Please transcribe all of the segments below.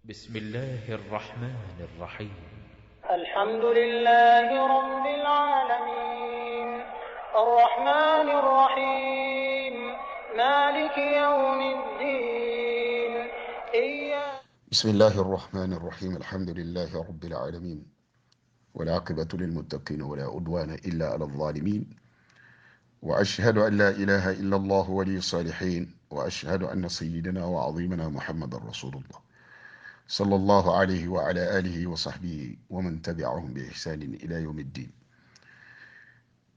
بسم الله الرحمن الرحيم. الحمد لله رب العالمين الرحمن الرحيم مالك يوم الدين بسم الله الرحمن الرحيم الحمد لله رب العالمين والعاقبة للمتقين ولا عدوان إلا على الظالمين وأشهد أن لا إله إلا الله ولي الصالحين وأشهد أن سيدنا وعظيمنا محمد رسول الله صلى الله عليه وعلى آله وصحبه ومن تبعهم بإحسان إلى يوم الدين.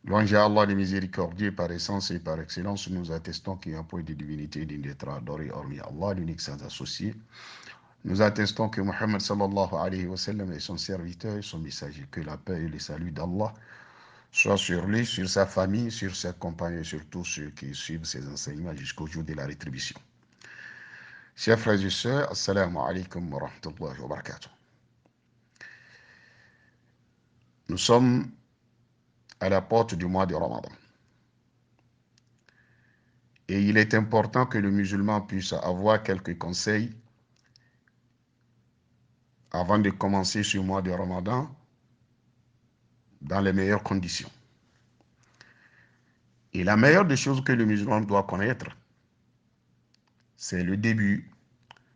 Louange à Allah le miséricordieux par essence et par excellence, nous attestons qu'il y a un point de divinité digne d'être adoré hormis Allah, l'unique sans associé. Nous attestons que Muhammad sallallahu alayhi wa sallam est son serviteur et son messager, que la paix et le salut d'Allah soient sur lui, sur sa famille, sur ses compagnons et sur tous ceux qui suivent ses enseignements jusqu'au jour de la rétribution. Chers frères et sœurs, assalamu alaikum wa rahmatullahi wa barakatuh. Nous sommes à la porte du mois de Ramadan. Et il est important que le musulman puisse avoir quelques conseils avant de commencer ce mois de Ramadan dans les meilleures conditions. Et la meilleure des choses que le musulman doit connaître, c'est le début,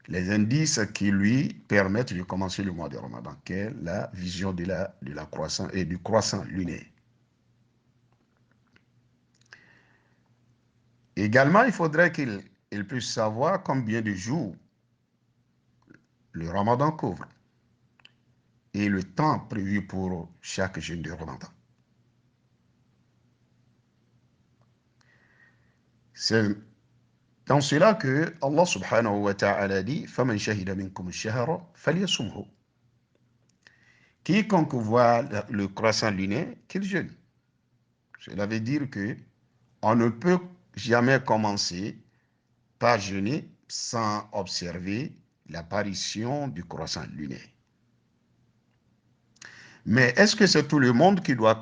les indices qui lui permettent de commencer le mois de Ramadan, qui est la vision de la croissance et du croissant lunaire. Également, il faudrait qu'il puisse savoir combien de jours le Ramadan couvre et le temps prévu pour chaque jeûne de Ramadan. C'est dans cela que Allah subhanahu wa ta'ala dit فَمَنْ شَهِدَ مِنْكُمُ الشَّهْرَ فَلْيَصُمْهُ. Quiconque voit le croissant lunaire, qu'il jeûne. Cela veut dire que on ne peut jamais commencer par jeûner sans observer l'apparition du croissant lunaire. Mais est-ce que c'est tout le monde qui doit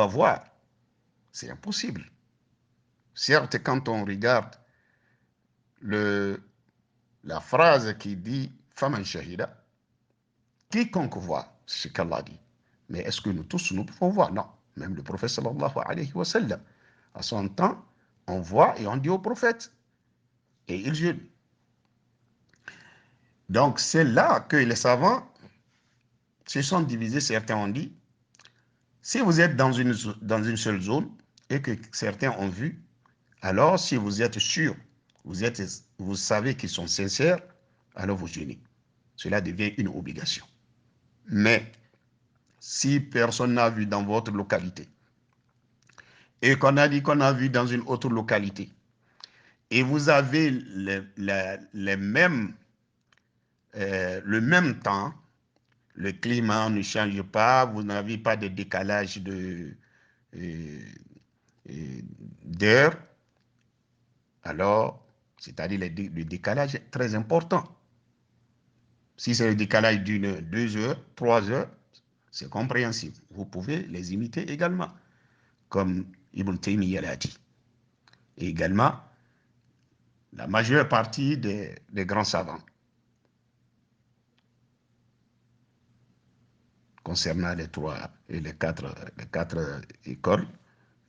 voir? C'est impossible. Certes, quand on regarde la phrase qui dit « Faman shahida », quiconque voit, c'est ce qu'Allah dit. Mais est-ce que nous tous, nous pouvons voir? Non. Même le prophète sallallahu alayhi wa sallam, à son temps, on voit et on dit au prophète. Et il jeûne. Donc, c'est là que les savants se sont divisés. Certains ont dit, si vous êtes dans une seule zone et que certains ont vu, alors si vous êtes sûr, vous savez qu'ils sont sincères, alors vous jeûnez. Cela devient une obligation. Mais si personne n'a vu dans votre localité et qu'on a dit qu'on a vu dans une autre localité et vous avez le même temps, le climat ne change pas, vous n'avez pas de décalage d'heure, alors, c'est-à-dire le décalage est très important. Si c'est le décalage d'une heure, 2 heures, 3 heures, c'est compréhensible. Vous pouvez les imiter également, comme Ibn Taymiyyah l'a dit. Et également, la majeure partie des grands savants. Concernant les quatre écoles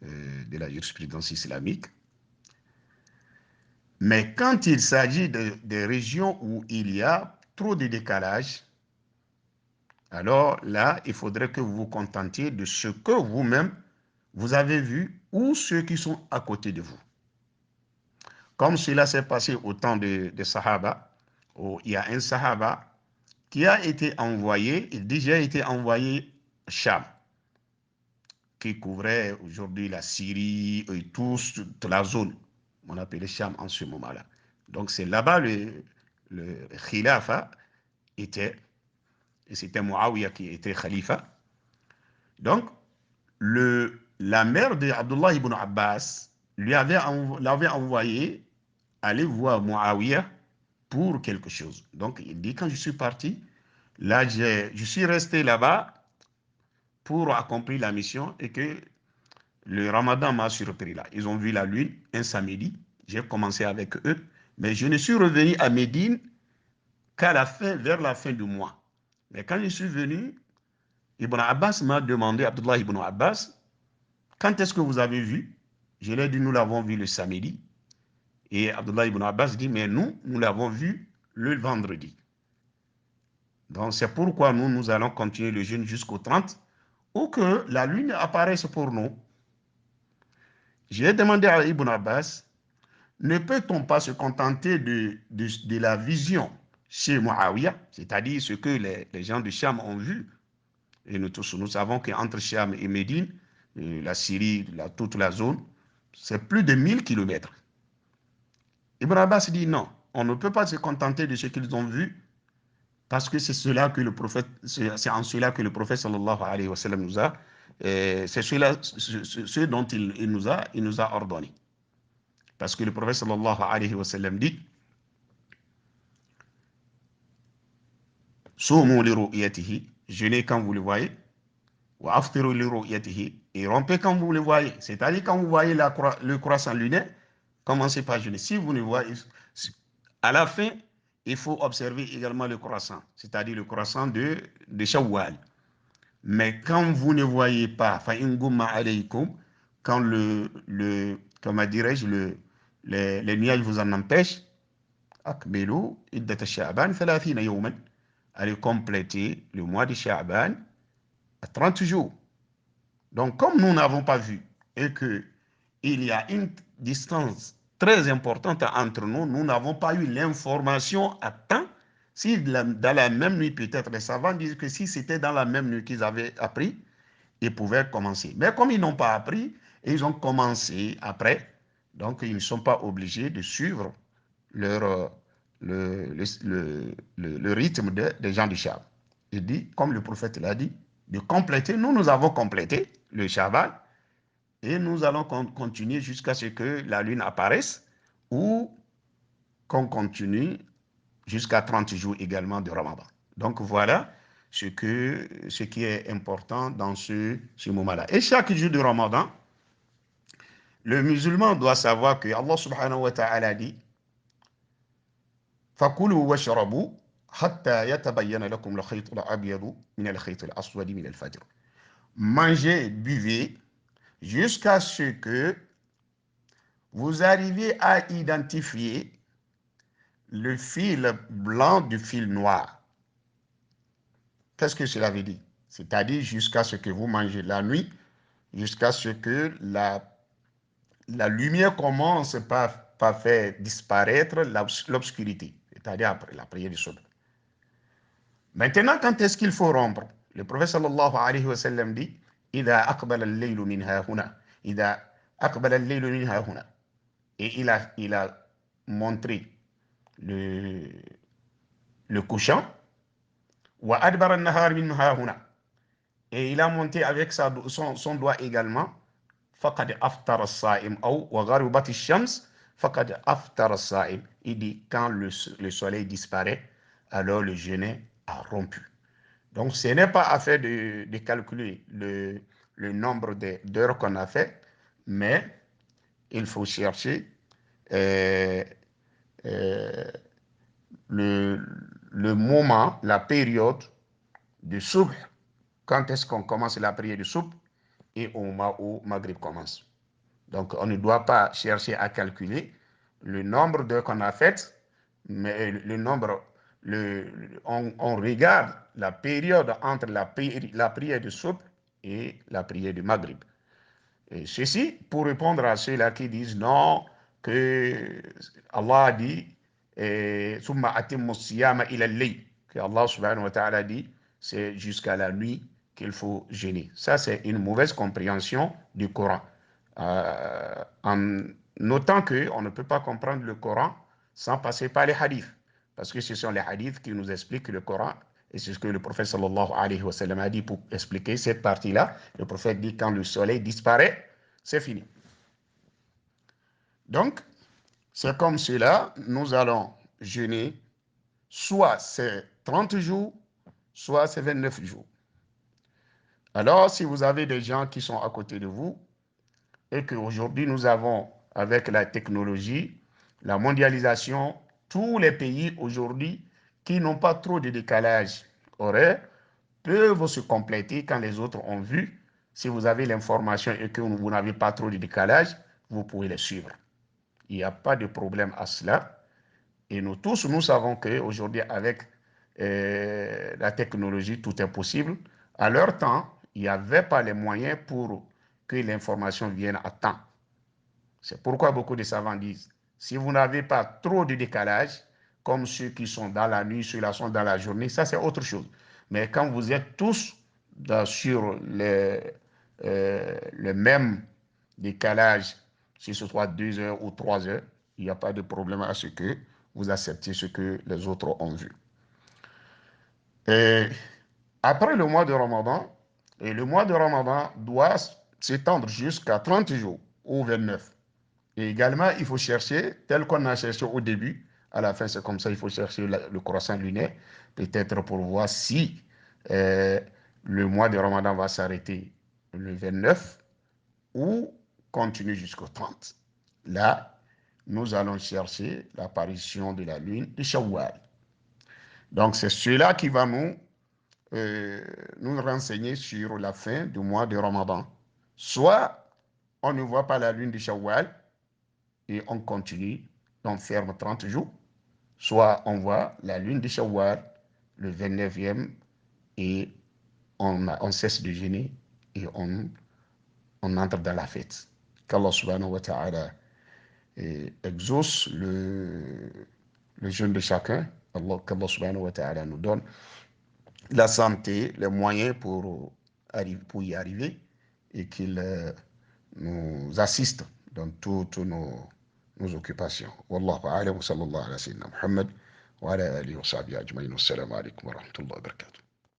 de la jurisprudence islamique. Mais quand il s'agit de régions où il y a trop de décalage, alors là, il faudrait que vous vous contentiez de ce que vous-même, vous avez vu ou ceux qui sont à côté de vous. Comme cela s'est passé au temps de Sahaba, où il y a un Sahaba qui a été envoyé, il dit j'ai été envoyé à Cham, qui couvrait aujourd'hui la Syrie et toute la zone. On appelait Cham en ce moment-là. Donc c'est là-bas le khilafa était, et c'était Muawiyah qui était khalifa. Donc la mère d'Abdullah ibn Abbas l'avait envoyé aller voir Muawiyah pour quelque chose. Donc il dit quand je suis parti, là je suis resté là-bas pour accomplir la mission et que le Ramadan m'a surpris là. Ils ont vu la lune un samedi, j'ai commencé avec eux, mais je ne suis revenu à Médine qu'à la fin, vers la fin du mois. Mais quand je suis venu, Ibn Abbas m'a demandé, Abdullah Ibn Abbas, quand est-ce que vous avez vu? Je lui ai dit, nous l'avons vu le samedi. Et Abdullah Ibn Abbas dit, mais nous l'avons vu le vendredi. Donc c'est pourquoi nous allons continuer le jeûne jusqu'au 30, ou que la lune apparaisse pour nous. J'ai demandé à Ibn Abbas, ne peut-on pas se contenter de la vision chez Muawiyah, c'est-à-dire ce que les gens de Cham ont vu? Et nous tous, nous savons qu'entre Cham et Médine, la Syrie, toute la zone, c'est plus de 1000 kilomètres. Ibn Abbas dit non, on ne peut pas se contenter de ce qu'ils ont vu, parce que c'est en cela que le prophète sallallahu alayhi wa sallam nous a, c'est ce dont il nous a ordonné. Parce que le prophète sallallahu alayhi wa sallam dit, Soumu li ru'yatihi, jeûnez quand vous le voyez, wa aftiru li ru'yatihi, et rompez quand vous le voyez. C'est-à-dire quand vous voyez le croissant lunaire, commencez par jeûner. Si vous ne voyez, à la fin, il faut observer également le croissant, c'est-à-dire le croissant de Shawwal. Mais quand vous ne voyez pas, quand comment dirais-je, les nuages vous en empêchent, allez compléter le mois de Sha'ban à 30 jours. Donc, comme nous n'avons pas vu et qu'il y a une distance très importante entre nous, nous n'avons pas eu l'information à temps. Si dans la même nuit, peut-être, les savants disent que si c'était dans la même nuit qu'ils avaient appris, ils pouvaient commencer. Mais comme ils n'ont pas appris, et ils ont commencé après, donc ils ne sont pas obligés de suivre le rythme des gens du Shab. Il dit, comme le prophète l'a dit, de compléter. Nous avons complété le Shabbat et nous allons continuer jusqu'à ce que la lune apparaisse ou qu'on continue jusqu'à 30 jours également de Ramadan. Donc voilà ce qui est important dans ce moment-là. Et chaque jour de Ramadan, le musulman doit savoir que Allah subhanahu wa ta'ala dit فَكُلُوا وَاشْرَبُوا حَتَّى يَتَبَيَّنَ لَكُمْ الْخَيْطُ الْأَبْيَضُ مِنَ الْخَيْطِ الْأَسْوَدِ مِنَ الْفَجْرِ. Mangez, buvez jusqu'à ce que vous arriviez à identifier le fil blanc du fil noir. Qu'est-ce que cela veut dire? C'est-à-dire jusqu'à ce que vous mangez la nuit, jusqu'à ce que la lumière commence par faire disparaître l'obscurité, c'est-à-dire après la prière du soir. Maintenant, quand est-ce qu'il faut rompre? Le prophète sallallahu alayhi wa sallam dit إِذَا أَقْبَلَ اللَّيْلُ مِنْ هَا هُنَا إِذَا أَقْبَلَ اللَّيْلُ مِنْ هَا هُنَا. Et il a montré le couchant. وَأَدْبَرَ النَّهَارِ مِنْ هَا هُنَا. Et il a monté avec son doigt également. فَقَدْ أَفْتَرَ الصَّائِمُ أَوْ وَغَرُبَتِ الشَّمْسِ فَقَدْ أَفْتَرَ الصَّائِمُ. Il dit quand le soleil disparaît, alors le jeûne a rompu. Donc, ce n'est pas affaire de calculer le nombre d'heures qu'on a fait, mais il faut chercher le moment, la période de soubh, quand est-ce qu'on commence la prière de soubh et au moment où Maghrib commence. Donc, on ne doit pas chercher à calculer le nombre d'heures qu'on a faites, mais on regarde la période entre la prière de soubh et la prière de Maghrib. Et ceci pour répondre à ceux-là qui disent non, que Allah a dit Summa atimmu siyama ila al-layl, que Allah subhanahu wa ta'ala dit c'est jusqu'à la nuit qu'il faut jeûner. Ça, c'est une mauvaise compréhension du Coran. En notant qu'on ne peut pas comprendre le Coran sans passer par les hadiths. Parce que ce sont les hadiths qui nous expliquent le Coran. Et c'est ce que le prophète sallallahu alayhi wa sallam a dit pour expliquer cette partie-là. Le prophète dit quand le soleil disparaît, c'est fini. Donc, c'est comme cela, nous allons jeûner, soit c'est 30 jours, soit c'est 29 jours. Alors, si vous avez des gens qui sont à côté de vous, et qu'aujourd'hui nous avons, avec la technologie, la mondialisation, tous les pays aujourd'hui, qui n'ont pas trop de décalage horaire peuvent se compléter quand les autres ont vu. Si vous avez l'information et que vous n'avez pas trop de décalage, vous pouvez les suivre. Il n'y a pas de problème à cela. Et nous tous, nous savons qu'aujourd'hui, avec la technologie, tout est possible. À leur temps, il n'y avait pas les moyens pour que l'information vienne à temps. C'est pourquoi beaucoup de savants disent, si vous n'avez pas trop de décalage, comme ceux qui sont dans la nuit, ceux-là sont dans la journée, ça c'est autre chose. Mais quand vous êtes tous sur le même décalage, si ce soit 2 heures ou 3 heures, il n'y a pas de problème à ce que vous acceptiez ce que les autres ont vu. Et après le mois de Ramadan, et le mois de Ramadan doit s'étendre jusqu'à 30 jours ou 29. Et également, il faut chercher, tel qu'on a cherché au début, à la fin c'est comme ça, il faut chercher le croissant lunaire, peut-être pour voir si le mois de Ramadan va s'arrêter le 29 ou continuer jusqu'au 30. Là, nous allons chercher l'apparition de la lune de Shawwal. Donc c'est cela qui va nous renseigner sur la fin du mois de Ramadan. Soit on ne voit pas la lune de Shawwal, et on continue, on ferme 30 jours, soit on voit la lune de Shawwal, le 29e, et on cesse de jeûner et on entre dans la fête. Qu'Allah subhanahu wa ta'ala exauce le jeûne de chacun, qu'Allah subhanahu wa ta'ala nous donne la santé, les moyens pour y arriver et qu'il nous assiste dans toutes nos occupations. Wallahu a'lam wa sallallahu ala sayyidina Muhammad wa ala alihi wa sahbihi ajma'in. Wassalamu alaikum wa rahmatullahi wa barakatuh.